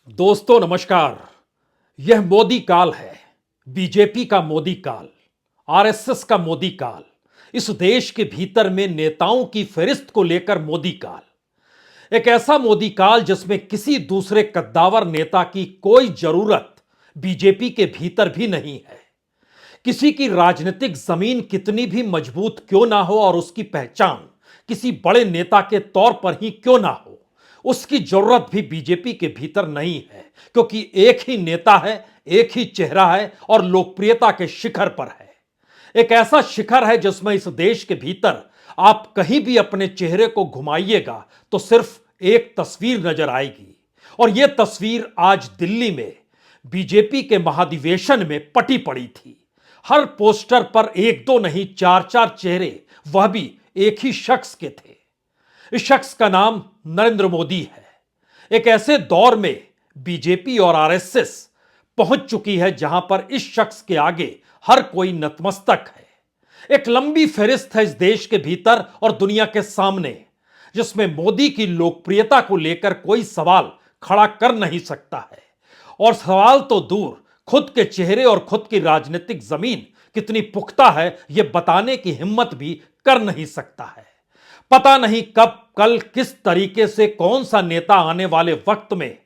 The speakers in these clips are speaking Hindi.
दोस्तों नमस्कार। यह मोदी काल है। बीजेपी का मोदी काल, आरएसएस का मोदी काल, इस देश के भीतर में नेताओं की फहरिस्त को लेकर मोदी काल। एक ऐसा मोदी काल जिसमें किसी दूसरे कद्दावर नेता की कोई जरूरत बीजेपी के भीतर भी नहीं है। किसी की राजनीतिक जमीन कितनी भी मजबूत क्यों ना हो और उसकी पहचान किसी बड़े नेता के तौर पर ही क्यों ना हो, उसकी जरूरत भी बीजेपी के भीतर नहीं है, क्योंकि एक ही नेता है, एक ही चेहरा है और लोकप्रियता के शिखर पर है। एक ऐसा शिखर है जिसमें इस देश के भीतर आप कहीं भी अपने चेहरे को घुमाइएगा तो सिर्फ एक तस्वीर नजर आएगी, और यह तस्वीर आज दिल्ली में बीजेपी के महाधिवेशन में पटी पड़ी थी। हर पोस्टर पर एक दो नहीं चार चार चेहरे, वह भी एक ही शख्स के थे। इस शख्स का नाम नरेंद्र मोदी है। एक ऐसे दौर में बीजेपी और आरएसएस पहुंच चुकी है जहां पर इस शख्स के आगे हर कोई नतमस्तक है। एक लंबी फहरिस्त है इस देश के भीतर और दुनिया के सामने, जिसमें मोदी की लोकप्रियता को लेकर कोई सवाल खड़ा कर नहीं सकता है। और सवाल तो दूर, खुद के चेहरे और खुद की राजनीतिक जमीन कितनी पुख्ता है यह बताने की हिम्मत भी कर नहीं सकता है। पता नहीं कब कल किस तरीके से कौन सा नेता आने वाले वक्त में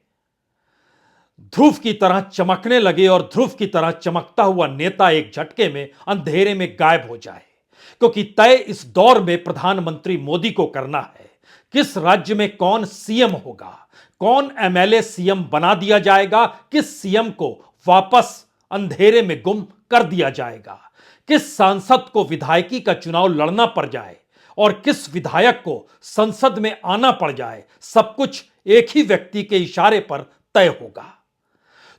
ध्रुव की तरह चमकने लगे और ध्रुव की तरह चमकता हुआ नेता एक झटके में अंधेरे में गायब हो जाए। क्योंकि तय इस दौर में प्रधानमंत्री मोदी को करना है। किस राज्य में कौन सीएम होगा, कौन एमएलए सीएम बना दिया जाएगा, किस सीएम को वापस अंधेरे में गुम कर दिया जाएगा, किस सांसद को विधायकी का चुनाव लड़ना पड़ जाए और किस विधायक को संसद में आना पड़ जाए, सब कुछ एक ही व्यक्ति के इशारे पर तय होगा।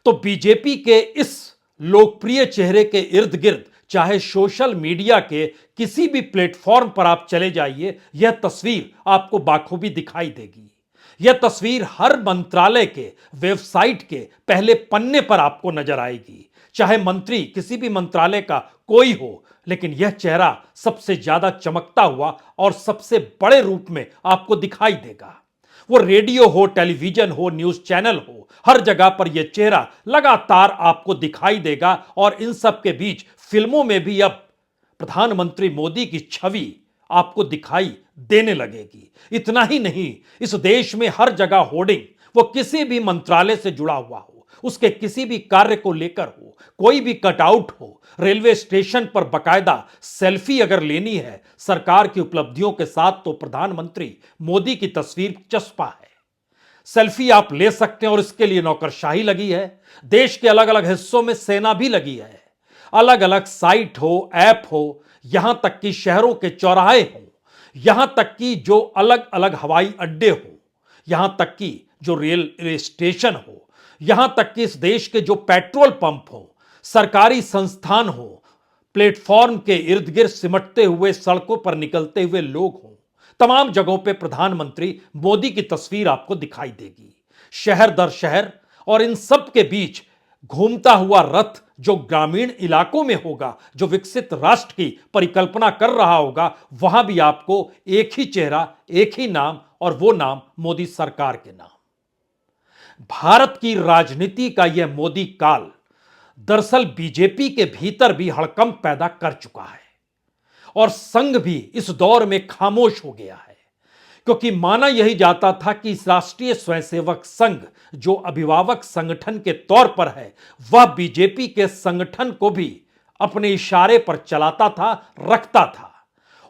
तो बीजेपी के इस लोकप्रिय चेहरे के इर्द गिर्द चाहे सोशल मीडिया के किसी भी प्लेटफॉर्म पर आप चले जाइए, यह तस्वीर आपको बाखूबी दिखाई देगी। यह तस्वीर हर मंत्रालय के वेबसाइट के पहले पन्ने पर आपको नजर आएगी। चाहे मंत्री किसी भी मंत्रालय का कोई हो, लेकिन यह चेहरा सबसे ज्यादा चमकता हुआ और सबसे बड़े रूप में आपको दिखाई देगा। वो रेडियो हो, टेलीविजन हो, न्यूज चैनल हो, हर जगह पर यह चेहरा लगातार आपको दिखाई देगा। और इन सब के बीच फिल्मों में भी अब प्रधानमंत्री मोदी की छवि आपको दिखाई देने लगेगी। इतना ही नहीं, इस देश में हर जगह होर्डिंग, वो किसी भी मंत्रालय से जुड़ा हुआ हो, उसके किसी भी कार्य को लेकर हो, कोई भी कटआउट हो, रेलवे स्टेशन पर बकायदा सेल्फी अगर लेनी है सरकार की उपलब्धियों के साथ, तो प्रधानमंत्री मोदी की तस्वीर चस्पा है। सेल्फी आप ले सकते हैं और इसके लिए नौकरशाही लगी है। देश के अलग अलग हिस्सों में सेना भी लगी है। अलग अलग साइट हो, ऐप हो, यहां तक कि शहरों के चौराहे हो, यहां तक कि जो अलग अलग हवाई अड्डे हो, यहां तक कि जो रेलवे स्टेशन हो, यहां तक कि इस देश के जो पेट्रोल पंप हो, सरकारी संस्थान हो, प्लेटफॉर्म के इर्द गिर्द सिमटते हुए सड़कों पर निकलते हुए लोग हों, तमाम जगहों पे प्रधानमंत्री मोदी की तस्वीर आपको दिखाई देगी। शहर दर शहर, और इन सब के बीच घूमता हुआ रथ जो ग्रामीण इलाकों में होगा, जो विकसित राष्ट्र की परिकल्पना कर रहा होगा, वहां भी आपको एक ही चेहरा, एक ही नाम, और वो नाम मोदी सरकार के नाम। भारत की राजनीति का यह मोदी काल दरअसल बीजेपी के भीतर भी हड़कंप पैदा कर चुका है और संघ भी इस दौर में खामोश हो गया है। क्योंकि माना यही जाता था कि इस राष्ट्रीय स्वयंसेवक संघ जो अभिभावक संगठन के तौर पर है, वह बीजेपी के संगठन को भी अपने इशारे पर चलाता था, रखता था।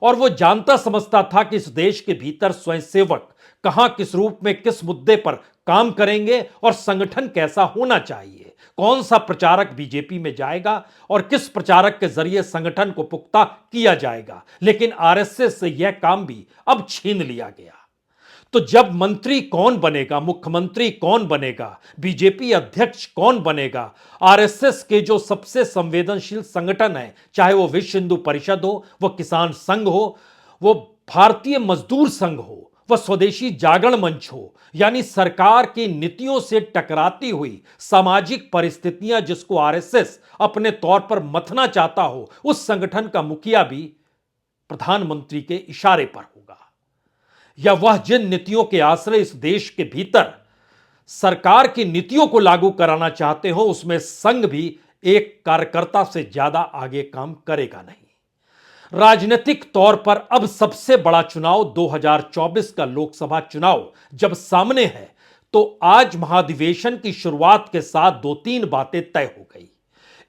और वो जानता समझता था कि इस देश के भीतर स्वयंसेवक कहां, किस रूप में, किस मुद्दे पर काम करेंगे और संगठन कैसा होना चाहिए, कौन सा प्रचारक बीजेपी में जाएगा और किस प्रचारक के जरिए संगठन को पुख्ता किया जाएगा। लेकिन आरएसएस से यह काम भी अब छीन लिया गया। तो जब मंत्री कौन बनेगा, मुख्यमंत्री कौन बनेगा, बीजेपी अध्यक्ष कौन बनेगा, आरएसएस के जो सबसे संवेदनशील संगठन है, चाहे वो विश्व हिंदू परिषद हो, वो किसान संघ हो, वो भारतीय मजदूर संघ हो, वह स्वदेशी जागरण मंच हो, यानी सरकार की नीतियों से टकराती हुई सामाजिक परिस्थितियां जिसको आरएसएस अपने तौर पर मथना चाहता हो, उस संगठन का मुखिया भी प्रधानमंत्री के इशारे पर होगा। या वह जिन नीतियों के आश्रय इस देश के भीतर सरकार की नीतियों को लागू कराना चाहते हो, उसमें संघ भी एक कार्यकर्ता से ज्यादा आगे काम करेगा नहीं। राजनीतिक तौर पर अब सबसे बड़ा चुनाव 2024 का लोकसभा चुनाव जब सामने है, तो आज महाधिवेशन की शुरुआत के साथ दो तीन बातें तय हो गई।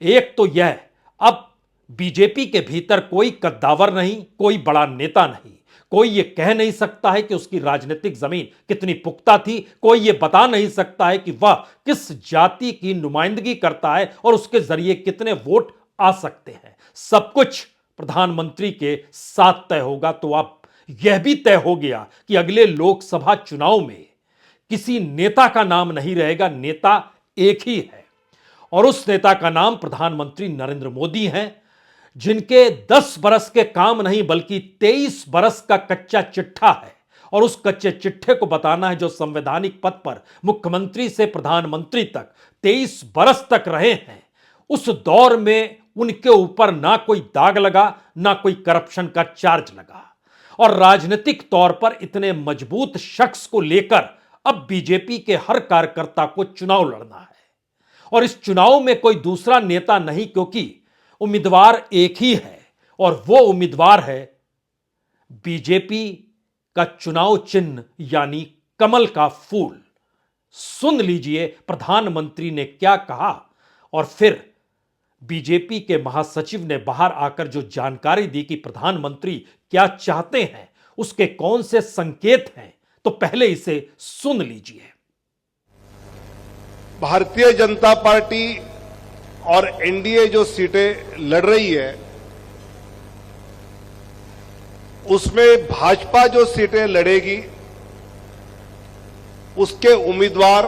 एक तो यह, अब बीजेपी के भीतर कोई कद्दावर नहीं, कोई बड़ा नेता नहीं, कोई यह कह नहीं सकता है कि उसकी राजनीतिक जमीन कितनी पुख्ता थी, कोई यह बता नहीं सकता है कि वह किस जाति की नुमाइंदगी करता है और उसके जरिए कितने वोट आ सकते हैं। सब कुछ प्रधानमंत्री के साथ तय होगा। तो अब यह भी तय हो गया कि अगले लोकसभा चुनाव में किसी नेता का नाम नहीं रहेगा, नेता एक ही है और उस नेता का नाम प्रधानमंत्री नरेंद्र मोदी हैं, जिनके 10 बरस के काम नहीं बल्कि 23 बरस का कच्चा चिट्ठा है। और उस कच्चे चिट्ठे को बताना है, जो संवैधानिक पद पर मुख्यमंत्री से प्रधानमंत्री तक 23 बरस तक रहे हैं, उस दौर में उनके ऊपर ना कोई दाग लगा, ना कोई करप्शन का चार्ज लगा। और राजनीतिक तौर पर इतने मजबूत शख्स को लेकर अब बीजेपी के हर कार्यकर्ता को चुनाव लड़ना है। और इस चुनाव में कोई दूसरा नेता नहीं, क्योंकि उम्मीदवार एक ही है और वो उम्मीदवार है बीजेपी का चुनाव चिन्ह यानी कमल का फूल। सुन लीजिए प्रधानमंत्री ने क्या कहा और फिर बीजेपी के महासचिव ने बाहर आकर जो जानकारी दी कि प्रधानमंत्री क्या चाहते हैं, उसके कौन से संकेत हैं, तो पहले इसे सुन लीजिए। भारतीय जनता पार्टी और एनडीए जो सीटें लड़ रही है, उसमें भाजपा जो सीटें लड़ेगी उसके उम्मीदवार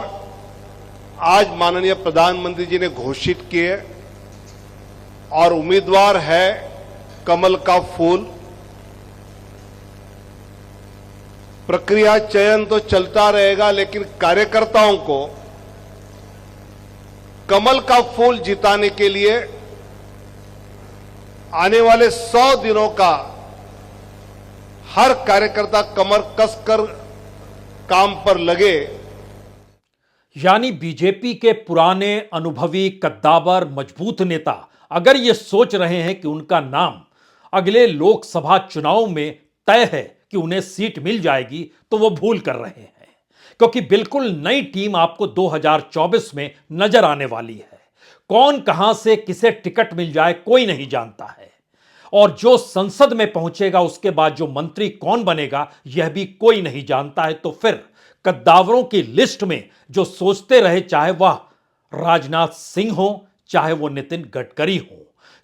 आज माननीय प्रधानमंत्री जी ने घोषित किए और उम्मीदवार है कमल का फूल। प्रक्रिया चयन तो चलता रहेगा, लेकिन कार्यकर्ताओं को कमल का फूल जिताने के लिए आने वाले 100 दिनों का हर कार्यकर्ता कमर कसकर काम पर लगे। यानी बीजेपी के पुराने अनुभवी कद्दावर मजबूत नेता अगर ये सोच रहे हैं कि उनका नाम अगले लोकसभा चुनाव में तय है कि उन्हें सीट मिल जाएगी, तो वो भूल कर रहे हैं, क्योंकि बिल्कुल नई टीम आपको 2024 में नजर आने वाली है। कौन कहां से किसे टिकट मिल जाए कोई नहीं जानता है, और जो संसद में पहुंचेगा उसके बाद जो मंत्री कौन बनेगा यह भी कोई नहीं जानता है। तो फिर कद्दावरों की लिस्ट में जो सोचते रहे, चाहे वह राजनाथ सिंह हो, चाहे वो नितिन गडकरी हो,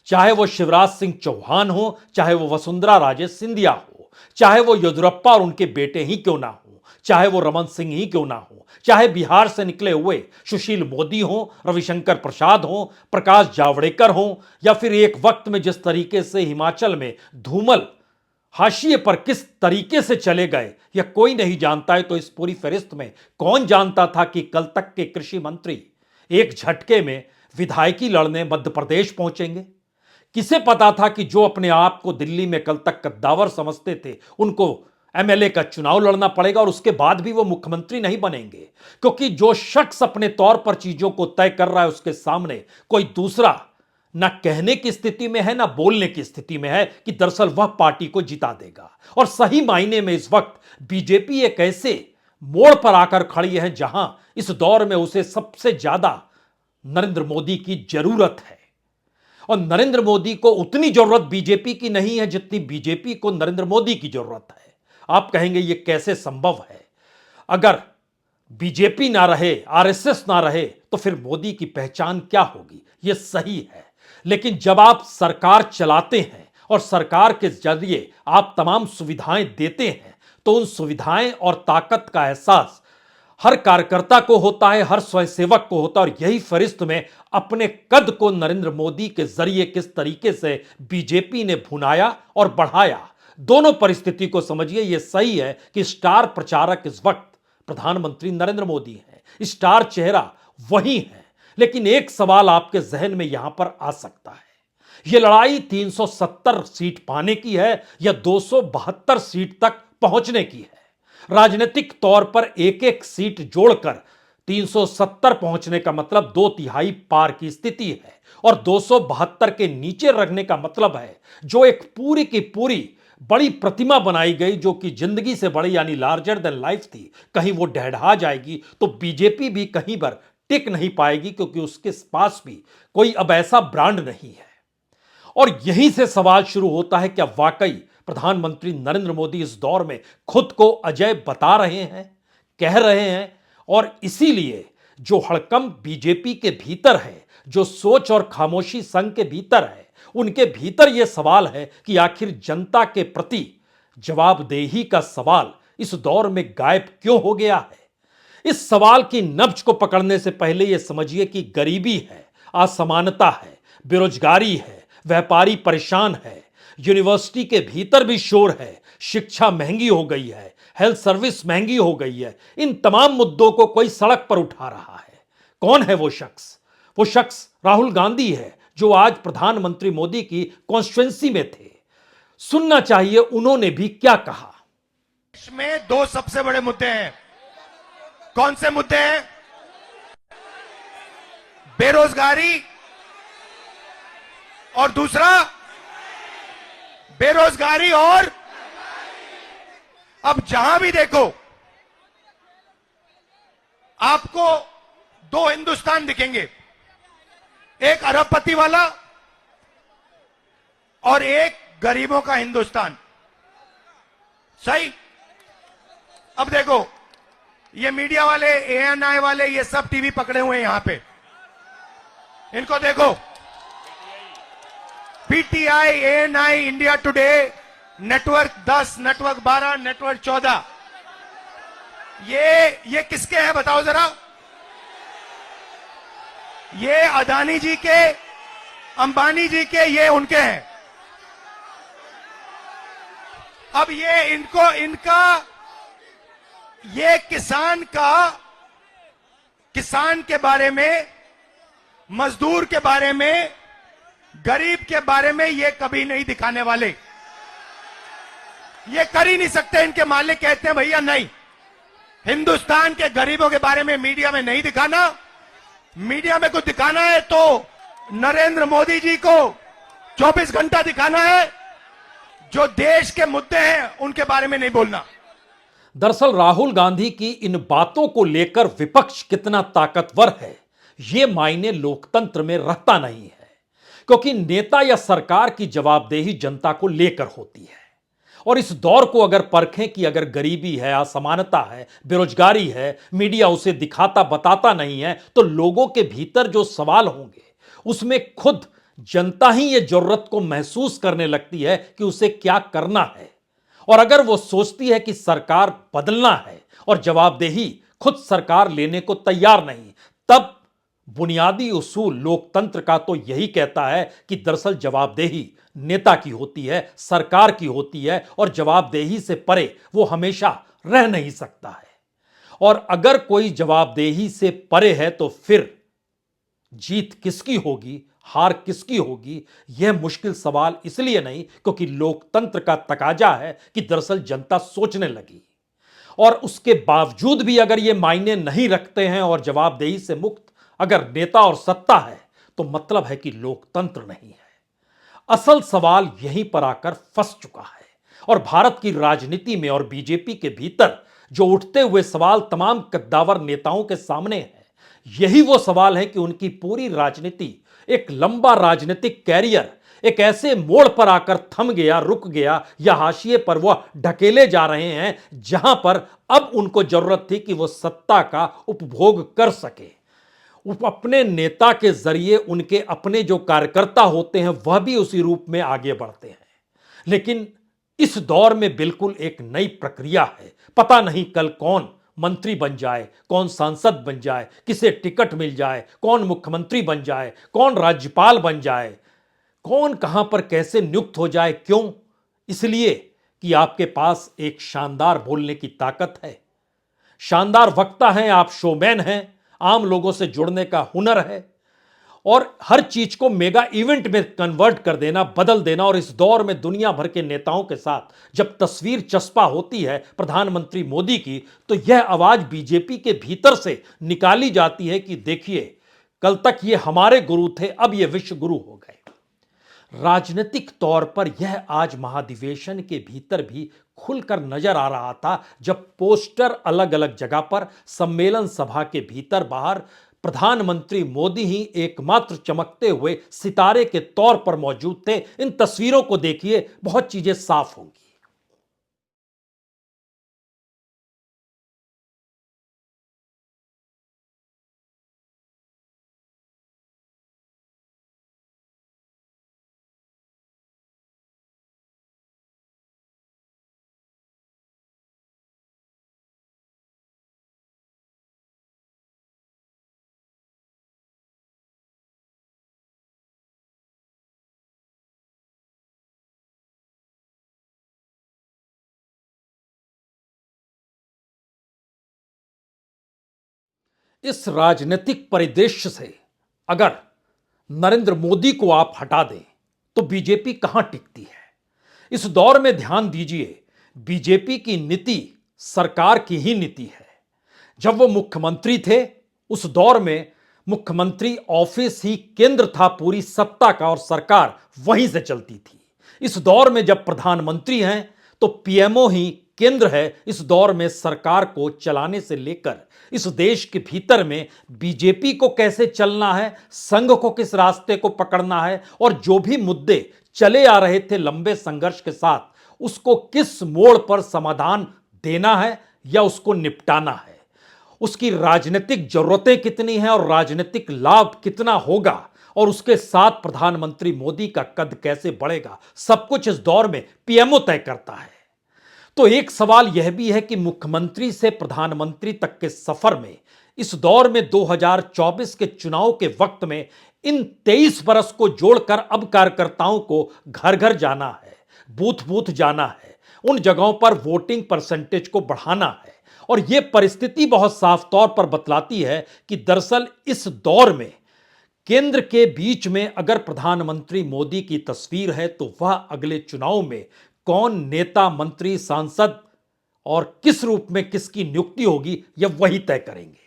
चाहे वो शिवराज सिंह चौहान हो, चाहे वो वसुंधरा राजे सिंधिया हो, चाहे वो येदियुरप्पा और उनके बेटे ही क्यों ना हो, चाहे वो रमन सिंह ही क्यों ना हो, चाहे बिहार से निकले हुए सुशील मोदी हो, रविशंकर प्रसाद हो, प्रकाश जावड़ेकर हो, या फिर एक वक्त में जिस तरीके से हिमाचल में धूमल हाशिए पर किस तरीके से चले गए, यह कोई नहीं जानता है। तो इस पूरी फहरिस्त में कौन जानता था कि कल तक के कृषि मंत्री एक झटके में विधायकी लड़ने मध्य प्रदेश पहुंचेंगे? किसे पता था कि जो अपने आप को दिल्ली में कल तक कद्दावर समझते थे, उनको एमएलए का चुनाव लड़ना पड़ेगा और उसके बाद भी वो मुख्यमंत्री नहीं बनेंगे? क्योंकि जो शख्स अपने तौर पर चीजों को तय कर रहा है, उसके सामने कोई दूसरा ना कहने की स्थिति में है, ना बोलने की स्थिति में है कि दरअसल वह पार्टी को जिता देगा। और सही मायने में इस वक्त बीजेपी एक ऐसे मोड़ पर आकर खड़ी है जहां इस दौर में उसे सबसे ज्यादा नरेंद्र मोदी की जरूरत है। और नरेंद्र मोदी को उतनी जरूरत बीजेपी की नहीं है जितनी बीजेपी को नरेंद्र मोदी की जरूरत है। आप कहेंगे यह कैसे संभव है? अगर बीजेपी ना रहे, आरएसएस ना रहे, तो फिर मोदी की पहचान क्या होगी? यह सही है, लेकिन जब आप सरकार चलाते हैं और सरकार के जरिए आप तमाम सुविधाएं देते हैं, तो उन सुविधाएं और ताकत का एहसास हर कार्यकर्ता को होता है, हर स्वयंसेवक को होता है। और यही फहरिस्त में अपने कद को नरेंद्र मोदी के जरिए किस तरीके से बीजेपी ने भुनाया और बढ़ाया, दोनों परिस्थिति को समझिए। यह सही है कि स्टार प्रचारक इस वक्त प्रधानमंत्री नरेंद्र मोदी हैं, स्टार चेहरा वही है। लेकिन एक सवाल आपके जहन में यहां पर आ सकता है, यह लड़ाई 370 सीट पाने की है या 272 सीट तक पहुंचने की है? राजनीतिक तौर पर एक एक सीट जोड़कर 370 पहुंचने का मतलब 2/3 पार की स्थिति है और 272 के नीचे रखने का मतलब है जो एक पूरी की पूरी बड़ी प्रतिमा बनाई गई जो कि जिंदगी से बड़ी यानी लार्जर देन लाइफ थी, कहीं वो ढहढा जाएगी तो बीजेपी भी कहीं पर टिक नहीं पाएगी, क्योंकि उसके पास भी कोई अब ऐसा ब्रांड नहीं है। और यहीं से सवाल शुरू होता है, क्या वाकई प्रधानमंत्री नरेंद्र मोदी इस दौर में खुद को अजय बता रहे हैं, कह रहे हैं? और इसीलिए जो हड़कंप बीजेपी के भीतर है, जो सोच और खामोशी संघ के भीतर है, उनके भीतर यह सवाल है कि आखिर जनता के प्रति जवाबदेही का सवाल इस दौर में गायब क्यों हो गया है? इस सवाल की नब्ज को पकड़ने से पहले यह समझिए कि गरीबी है, असमानता है, बेरोजगारी है, व्यापारी परेशान है, यूनिवर्सिटी के भीतर भी शोर है, शिक्षा महंगी हो गई है, हेल्थ सर्विस महंगी हो गई है। इन तमाम मुद्दों को कोई सड़क पर उठा रहा है। कौन है वो शख्स? वो शख्स राहुल गांधी है, जो आज प्रधानमंत्री मोदी की कॉन्स्टिट्यूएंसी में थे। सुनना चाहिए उन्होंने भी क्या कहा। देश में दो सबसे बड़े मुद्दे हैं। कौन से मुद्दे हैं? बेरोजगारी और दूसरा बेरोजगारी और अब जहां भी देखो आपको दो हिंदुस्तान दिखेंगे, एक अरबपति वाला और एक गरीबों का हिंदुस्तान। सही? अब देखो ये मीडिया वाले, एएनआई वाले, ये सब टीवी पकड़े हुए हैं यहां पे, इनको देखो। PTI, ANI, India today, network 10, network 12, network 14, ये किसके हैं बताओ जरा? ये अदानी जी के, अंबानी जी के, ये उनके हैं। अब ये इनका ये किसान के बारे में, मजदूर के बारे में, गरीब के बारे में ये कभी नहीं दिखाने वाले। ये कर ही नहीं सकते। इनके मालिक कहते हैं भैया नहीं, हिंदुस्तान के गरीबों के बारे में मीडिया में नहीं दिखाना। मीडिया में कुछ दिखाना है तो नरेंद्र मोदी जी को 24 घंटा दिखाना है। जो देश के मुद्दे हैं उनके बारे में नहीं बोलना। दरअसल राहुल गांधी की इन बातों को लेकर विपक्ष कितना ताकतवर है, यह मायने लोकतंत्र में रहता नहीं है, क्योंकि नेता या सरकार की जवाबदेही जनता को लेकर होती है। और इस दौर को अगर परखें कि अगर गरीबी है, असमानता है, बेरोजगारी है, मीडिया उसे दिखाता बताता नहीं है, तो लोगों के भीतर जो सवाल होंगे उसमें खुद जनता ही ये जरूरत को महसूस करने लगती है कि उसे क्या करना है। और अगर वो सोचती है कि सरकार बदलना है और जवाबदेही खुद सरकार लेने को तैयार नहीं, तब बुनियादी उसूल लोकतंत्र का तो यही कहता है कि दरअसल जवाबदेही नेता की होती है, सरकार की होती है, और जवाबदेही से परे वो हमेशा रह नहीं सकता है। और अगर कोई जवाबदेही से परे है तो फिर जीत किसकी होगी, हार किसकी होगी, यह मुश्किल सवाल इसलिए नहीं क्योंकि लोकतंत्र का तकाजा है कि दरअसल जनता सोचने लगी। और उसके बावजूद भी अगर ये मायने नहीं रखते हैं और जवाबदेही से मुक्त अगर नेता और सत्ता है, तो मतलब है कि लोकतंत्र नहीं है। असल सवाल यहीं पर आकर फंस चुका है। और भारत की राजनीति में और बीजेपी के भीतर जो उठते हुए सवाल तमाम कद्दावर नेताओं के सामने है, यही वो सवाल है कि उनकी पूरी राजनीति, एक लंबा राजनीतिक कैरियर एक ऐसे मोड़ पर आकर थम गया, रुक गया, या हाशिए पर वह ढकेले जा रहे हैं जहां पर अब उनको जरूरत थी कि वो सत्ता का उपभोग कर सके। अपने नेता के जरिए उनके अपने जो कार्यकर्ता होते हैं वह भी उसी रूप में आगे बढ़ते हैं। लेकिन इस दौर में बिल्कुल एक नई प्रक्रिया है। पता नहीं कल कौन मंत्री बन जाए, कौन सांसद बन जाए, किसे टिकट मिल जाए, कौन मुख्यमंत्री बन जाए, कौन राज्यपाल बन जाए, कौन कहां पर कैसे नियुक्त हो जाए। क्यों? इसलिए कि आपके पास एक शानदार बोलने की ताकत है, शानदार वक्ता हैं आप, शोमैन हैं, आम लोगों से जुड़ने का हुनर है। और हर चीज को मेगा इवेंट में कन्वर्ट कर देना, बदल देना। और इस दौर में दुनिया भर के नेताओं के साथ जब तस्वीर चस्पा होती है प्रधानमंत्री मोदी की, तो यह आवाज बीजेपी के भीतर से निकाली जाती है कि देखिए, कल तक ये हमारे गुरु थे, अब ये विश्व गुरु हो गए। राजनीतिक तौर पर यह आज महाधिवेशन के भीतर भी खुलकर नजर आ रहा था, जब पोस्टर अलग अलग जगह पर, सम्मेलन सभा के भीतर बाहर प्रधानमंत्री मोदी ही एकमात्र चमकते हुए सितारे के तौर पर मौजूद थे। इन तस्वीरों को देखिए, बहुत चीजें साफ होंगी। इस राजनीतिक परिदृश्य से अगर नरेंद्र मोदी को आप हटा दें तो बीजेपी कहां टिकती है। इस दौर में ध्यान दीजिए, बीजेपी की नीति सरकार की ही नीति है। जब वो मुख्यमंत्री थे, उस दौर में मुख्यमंत्री ऑफिस ही केंद्र था पूरी सत्ता का, और सरकार वहीं से चलती थी। इस दौर में जब प्रधानमंत्री हैं तो पीएमओ ही केंद्र है। इस दौर में सरकार को चलाने से लेकर इस देश के भीतर में बीजेपी को कैसे चलना है, संघ को किस रास्ते को पकड़ना है, और जो भी मुद्दे चले आ रहे थे लंबे संघर्ष के साथ, उसको किस मोड़ पर समाधान देना है या उसको निपटाना है, उसकी राजनीतिक जरूरतें कितनी हैं और राजनीतिक लाभ कितना होगा, और उसके साथ प्रधानमंत्री मोदी का कद कैसे बढ़ेगा, सब कुछ इस दौर में पीएमओ तय करता है। तो एक सवाल यह भी है कि मुख्यमंत्री से प्रधानमंत्री तक के सफर में इस दौर में 2024 के चुनाव के वक्त में इन 23 बरस को जोड़कर अब कार्यकर्ताओं को घर घर जाना है, बूथ बूथ जाना है, उन जगहों पर वोटिंग परसेंटेज को बढ़ाना है। और यह परिस्थिति बहुत साफ तौर पर बतलाती है कि दरअसल इस दौर में केंद्र के बीच में अगर प्रधानमंत्री मोदी की तस्वीर है, तो वह अगले चुनाव में कौन नेता, मंत्री, सांसद और किस रूप में किसकी नियुक्ति होगी, यह वही तय करेंगे।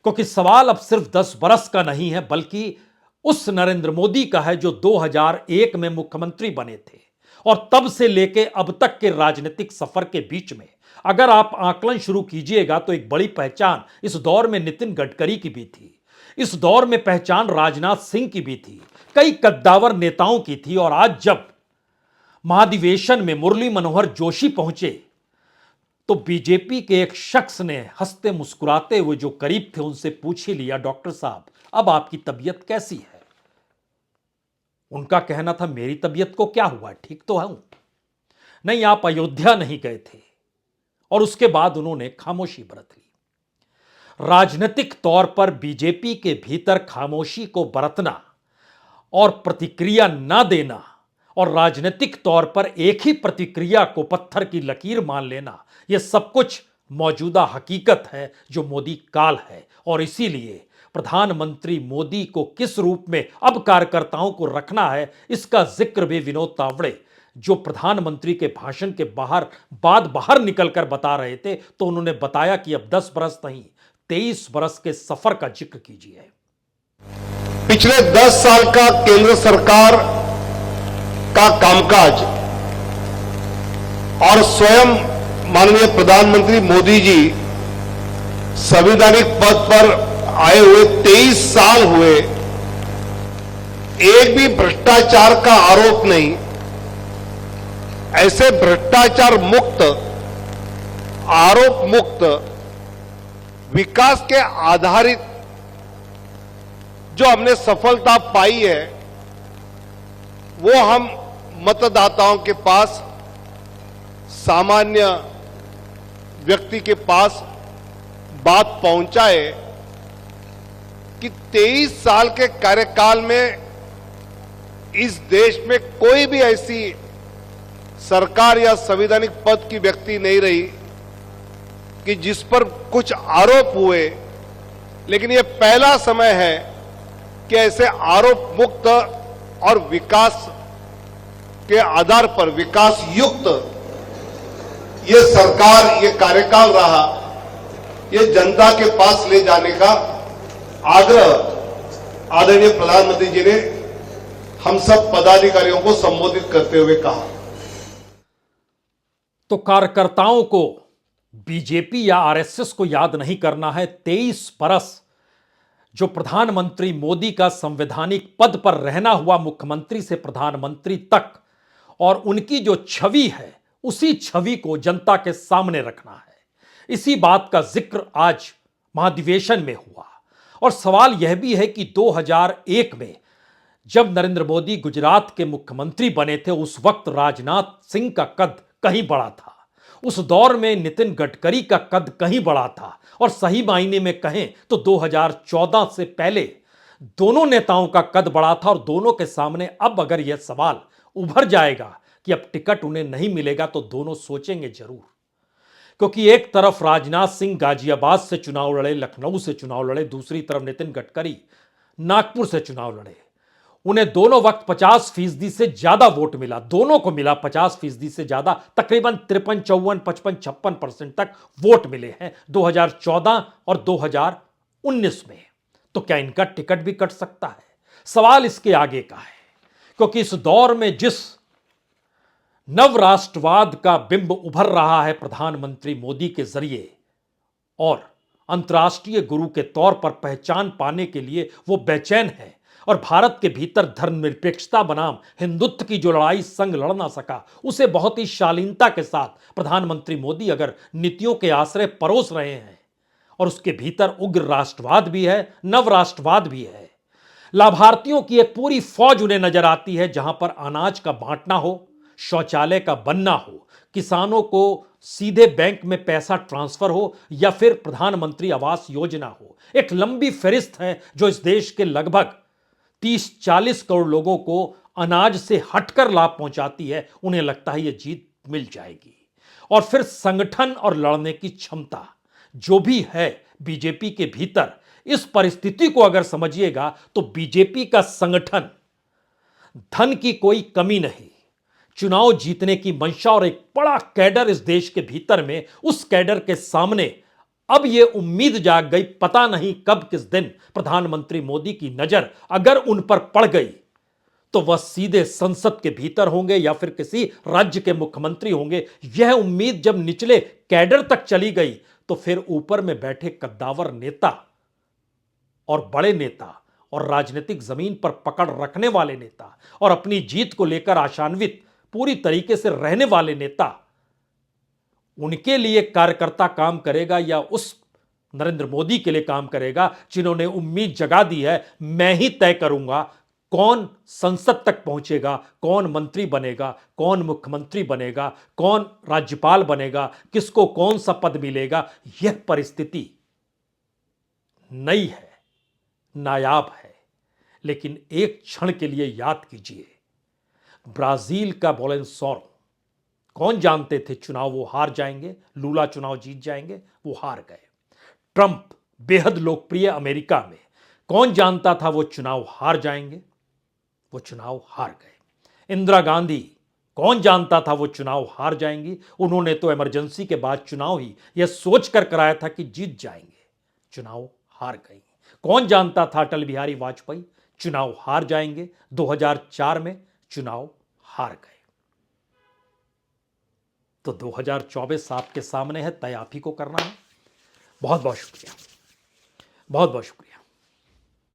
क्योंकि सवाल अब सिर्फ 10 बरस का नहीं है, बल्कि उस नरेंद्र मोदी का है जो 2001 में मुख्यमंत्री बने थे, और तब से लेके अब तक के राजनीतिक सफर के बीच में अगर आप आकलन शुरू कीजिएगा तो एक बड़ी पहचान इस दौर में नितिन गडकरी की भी थी, इस दौर में पहचान राजनाथ सिंह की भी थी, कई कद्दावर नेताओं की थी। और आज जब महाधिवेशन में मुरली मनोहर जोशी पहुंचे तो बीजेपी के एक शख्स ने हंसते मुस्कुराते हुए जो करीब थे उनसे पूछ ही लिया, डॉक्टर साहब अब आपकी तबीयत कैसी है। उनका कहना था, मेरी तबीयत को क्या हुआ, ठीक तो हूं। नहीं, आप अयोध्या नहीं गए थे। और उसके बाद उन्होंने खामोशी बरत ली। राजनीतिक तौर पर बीजेपी के भीतर खामोशी को बरतना और प्रतिक्रिया न देना, और राजनीतिक तौर पर एक ही प्रतिक्रिया को पत्थर की लकीर मान लेना, यह सब कुछ मौजूदा हकीकत है जो मोदी काल है। और इसीलिए प्रधानमंत्री मोदी को किस रूप में अब कार्यकर्ताओं को रखना है, इसका जिक्र भी विनोद तावड़े जो प्रधानमंत्री के भाषण के बाहर निकलकर बता रहे थे, तो उन्होंने बताया कि अब 10 बरस नहीं 23 बरस के सफर का जिक्र कीजिए। पिछले 10 साल का केंद्र सरकार का कामकाज और स्वयं माननीय प्रधानमंत्री मोदी जी संवैधानिक पद पर आए हुए 23 साल हुए, एक भी भ्रष्टाचार का आरोप नहीं। ऐसे भ्रष्टाचार मुक्त, आरोप मुक्त, विकास के आधारित जो हमने सफलता पाई है, वो हम मतदाताओं के पास, सामान्य व्यक्ति के पास बात पहुंचाए कि 23 साल के कार्यकाल में इस देश में कोई भी ऐसी सरकार या संवैधानिक पद की व्यक्ति नहीं रही कि जिस पर कुछ आरोप हुए, लेकिन यह पहला समय है कि ऐसे आरोप मुक्त और विकास के आधार पर विकास युक्त ये सरकार, ये कार्यकाल रहा, ये जनता के पास ले जाने का आग्रह आदरणीय प्रधानमंत्री जी ने हम सब पदाधिकारियों को संबोधित करते हुए कहा। तो कार्यकर्ताओं को बीजेपी या आरएसएस को याद नहीं करना है 23 बरस जो प्रधानमंत्री मोदी का संवैधानिक पद पर रहना हुआ मुख्यमंत्री से प्रधानमंत्री तक, और उनकी जो छवि है उसी छवि को जनता के सामने रखना है। इसी बात का जिक्र आज महाधिवेशन में हुआ। और सवाल यह भी है कि 2001 में जब नरेंद्र मोदी गुजरात के मुख्यमंत्री बने थे, उस वक्त राजनाथ सिंह का कद कहीं बड़ा था, उस दौर में नितिन गडकरी का कद कहीं बड़ा था, और सही मायने में कहें तो 2014 से पहले दोनों नेताओं का कद बड़ा था। और दोनों के सामने अब अगर यह सवाल उभर जाएगा कि अब टिकट उन्हें नहीं मिलेगा तो दोनों सोचेंगे जरूर। क्योंकि एक तरफ राजनाथ सिंह गाजियाबाद से चुनाव लड़े, लखनऊ से चुनाव लड़े, दूसरी तरफ नितिन गडकरी नागपुर से चुनाव लड़े। उन्हें दोनों वक्त 50% से ज्यादा वोट मिला, दोनों को मिला 50% से ज्यादा, तकरीबन 53, 54, 55, 56% तक वोट मिले हैं 2014 और 2019 में। तो क्या इनका टिकट भी कट सकता है? सवाल इसके आगे का है, क्योंकि इस दौर में जिस नव राष्ट्रवाद का बिंब उभर रहा है प्रधानमंत्री मोदी के जरिए, और अंतर्राष्ट्रीय गुरु के तौर पर पहचान पाने के लिए वो बेचैन है, और भारत के भीतर धर्मनिरपेक्षता बनाम हिंदुत्व की जो लड़ाई संग लड़ ना सका, उसे बहुत ही शालीनता के साथ प्रधानमंत्री मोदी अगर नीतियों के आश्रय परोस रहे हैं, और उसके भीतर उग्र राष्ट्रवाद भी है, नव राष्ट्रवाद भी है। लाभार्थियों की एक पूरी फौज उन्हें नजर आती है, जहां पर अनाज का बांटना हो, शौचालय का बनना हो, किसानों को सीधे बैंक में पैसा ट्रांसफर हो, या फिर प्रधानमंत्री आवास योजना हो। एक लंबी फहरिस्त है जो इस देश के लगभग 30-40 करोड़ लोगों को अनाज से हटकर लाभ पहुंचाती है। उन्हें लगता है यह जीत मिल जाएगी। और फिर संगठन और लड़ने की क्षमता जो भी है बीजेपी के भीतर, इस परिस्थिति को अगर समझिएगा तो बीजेपी का संगठन, धन की कोई कमी नहीं, चुनाव जीतने की मंशा और एक बड़ा कैडर इस देश के भीतर में, उस कैडर के सामने अब यह उम्मीद जाग गई, पता नहीं कब किस दिन प्रधानमंत्री मोदी की नजर अगर उन पर पड़ गई तो वह सीधे संसद के भीतर होंगे या फिर किसी राज्य के मुख्यमंत्री होंगे। यह उम्मीद जब निचले कैडर तक चली गई तो फिर ऊपर में बैठे कद्दावर नेता और बड़े नेता और राजनीतिक जमीन पर पकड़ रखने वाले नेता और अपनी जीत को लेकर आशान्वित पूरी तरीके से रहने वाले नेता, उनके लिए कार्यकर्ता काम करेगा या उस नरेंद्र मोदी के लिए काम करेगा जिन्होंने उम्मीद जगा दी है मैं ही तय करूंगा कौन संसद तक पहुंचेगा, कौन मंत्री बनेगा, कौन मुख्यमंत्री बनेगा, कौन राज्यपाल बनेगा, किसको कौन सा पद मिलेगा। यह परिस्थिति नई है, नायाब है। लेकिन एक क्षण के लिए याद कीजिए, ब्राजील का बोलेंसोरो, कौन जानते थे चुनाव वो हार जाएंगे, लूला चुनाव जीत जाएंगे, वो हार गए। ट्रंप बेहद लोकप्रिय अमेरिका में, कौन जानता था वो चुनाव हार जाएंगे, वो चुनाव हार गए। इंदिरा गांधी, कौन जानता था वो चुनाव हार जाएंगी, उन्होंने तो इमरजेंसी के बाद चुनाव ही यह सोचकर कराया था कि जीत जाएंगे, चुनाव हार गई। कौन जानता था अटल बिहारी वाजपेयी चुनाव हार जाएंगे, 2004 में चुनाव हार गए। तो 2024 आपके सामने है, तय आप ही को करना है। बहुत बहुत शुक्रिया, बहुत बहुत शुक्रिया।